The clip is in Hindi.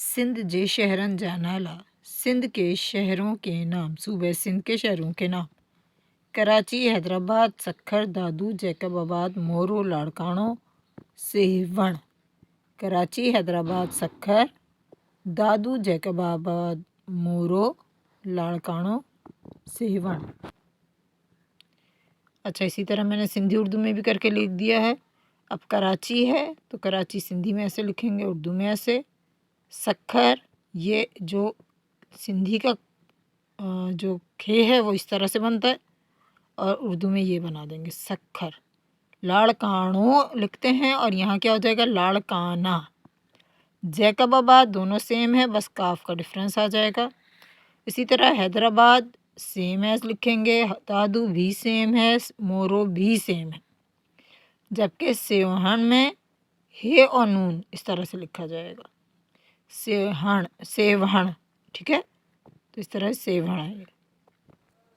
सिंध जे शहरन जा नाला। सिंध के शहरों के नाम। सूबे सिंध के शहरों के नाम। कराची, हैदराबाद, सक्खर, दादू, जैकबाबाद, मोरो, लाड़कानो, सेहवण। कराची, हैदराबाद, सक्खर, दादू, जैकबाबाद, मोरो, लाड़कानो, सेहवण। अच्छा, इसी तरह मैंने सिंधी उर्दू में भी करके लिख दिया है। अब कराची है तो कराची सिंधी में ऐसे लिखेंगे, उर्दू में ऐसे। सक्खर, ये जो सिंधी का जो खे है वो इस तरह से बनता है और उर्दू में ये बना देंगे सक्खर। लाड़कानो लिखते हैं और यहाँ क्या हो जाएगा, लाड़काना। जैकबाबाद दोनों सेम है, बस काफ का डिफरेंस आ जाएगा। इसी तरह हैदराबाद सेम एज लिखेंगे, दादू भी सेम है, मोरो भी सेम है। जबकि सेवहन में हे और नून इस तरह से लिखा जाएगा, सेवहन, सेवहन। ठीक है, तो इस तरह सेवहन आएगा।